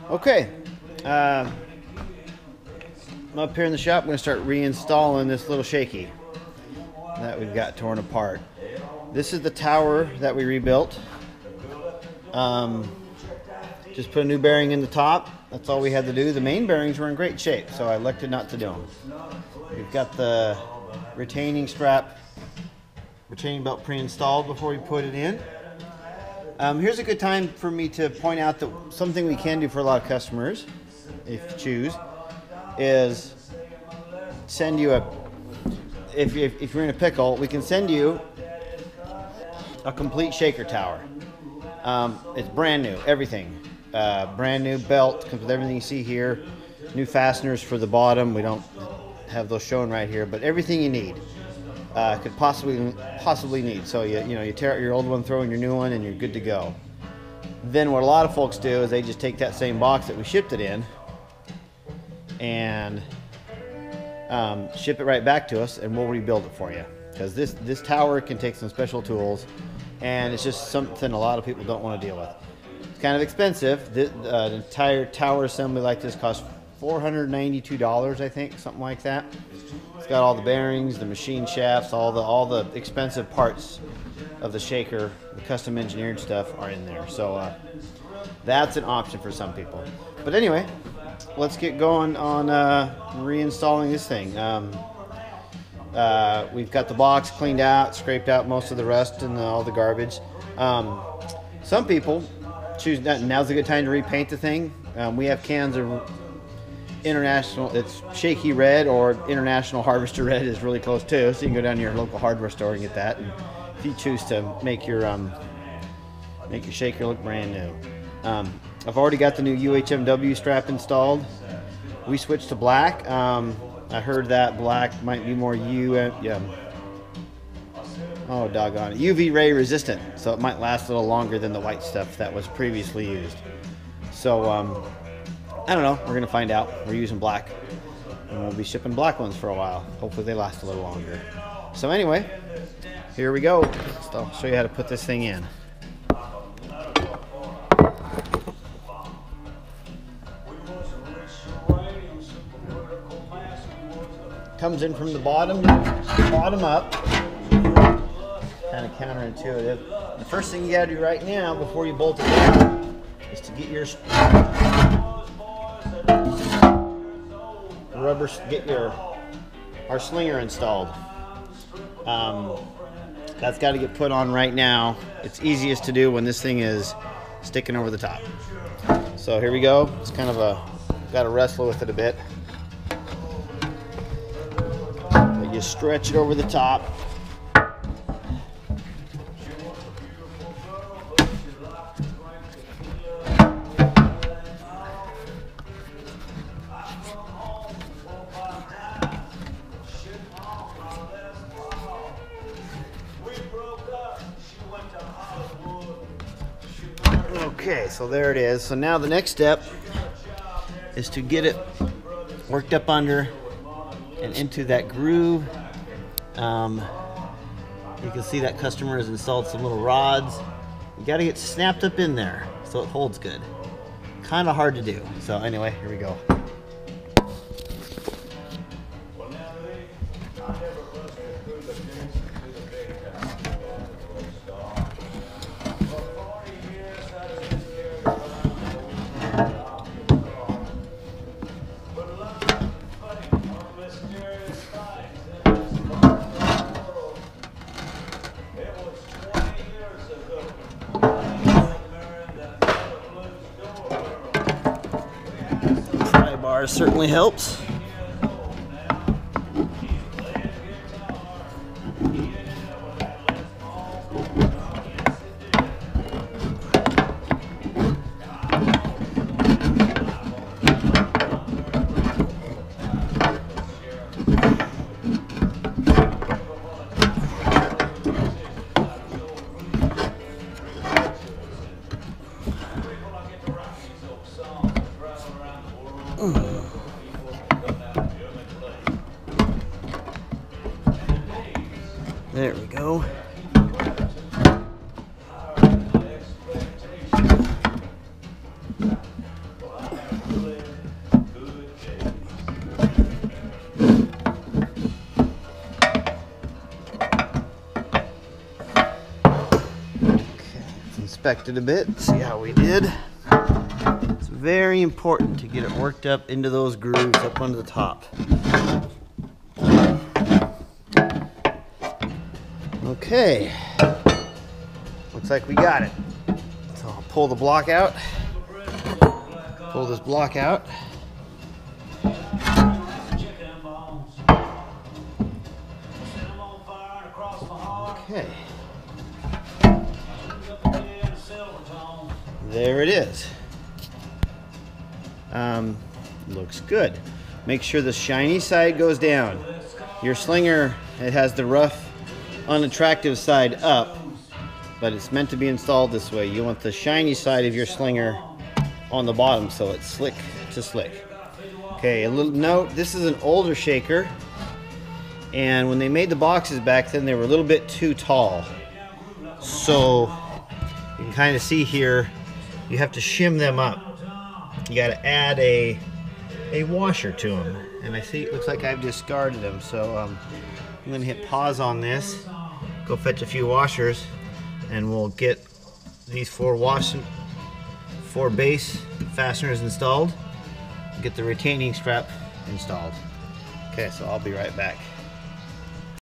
Okay, I'm up here in the shop. I'm going to start reinstalling this little shaky that we've got torn apart. This is the tower that we rebuilt. Just put a new bearing in the top. That's all we had to do. The main bearings were in great shape, so I elected not to do them. We've got the retaining belt pre-installed before we put it in. Here's a good time for me to point out that something we can do for a lot of customers, if you choose, is send you if you're in a pickle, we can send you a complete shaker tower. It's brand new, everything. Brand new belt, comes with everything you see here. New fasteners for the bottom. We don't have those shown right here, but everything you need. Could possibly need. So you tear out your old one, throw in your new one, and you're good to go. Then what a lot of folks do is they just take that same box that we shipped it in and ship it right back to us, and we'll rebuild it for you. Because this tower can take some special tools, and it's just something a lot of people don't want to deal with. It's kind of expensive. The entire tower assembly like this costs $492, I think, something like that. It's got all the bearings, the machine shafts, all the expensive parts of the shaker, the custom engineered stuff are in there. So that's an option for some people. But anyway, let's get going on reinstalling this thing. We've got the box cleaned out, scraped out most of the rust and all the garbage. Some people choose, now's a good time to repaint the thing. We have cans of International, it's Shaky Red, or International Harvester Red is really close too, so you can go down to your local hardware store and get that. And if you choose to make your shaker look brand new. I've already got the new UHMW strap installed. We switched to black. I heard that black might be more UV ray resistant, so it might last a little longer than the white stuff that was previously used. So I don't know, we're gonna find out. We're using black, and we'll be shipping black ones for a while. Hopefully they last a little longer. So anyway, here we go. I'll show you how to put this thing in. Comes in from the bottom up. Kind of counterintuitive. The first thing you gotta do right now before you bolt it down is to get our Slinger installed. That's got to get put on right now. It's easiest to do when this thing is sticking over the top. So here we go. It's kind of got to wrestle with it a bit. But you stretch it over the top. Okay, so there it is. So now the next step is to get it worked up under and into that groove. You can see that customer has installed some little rods. You got to get snapped up in there so it holds good. Kind of hard to do. So anyway, here we go. Bar certainly helps. There we go. inspect it a bit, see how we did. It's very important to get it worked up into those grooves up onto the top. Okay, looks like we got it. So I'll pull the block out, pull this block out. Okay. There it is. Looks good. Make sure the shiny side goes down. Your Slinger, it has the rough, unattractive side up, but it's meant to be installed this way. You want the shiny side of your Slinger on the bottom so it's slick to slick. Okay, a little note, this is an older shaker, and when they made the boxes back then, they were a little bit too tall. So you can kind of see here, you have to shim them up. You got to add a washer to them, and I see it looks like I've discarded them, so I'm going to hit pause on this, go fetch a few washers, and we'll get these four base fasteners installed, get the retaining strap installed. Okay, so I'll be right back.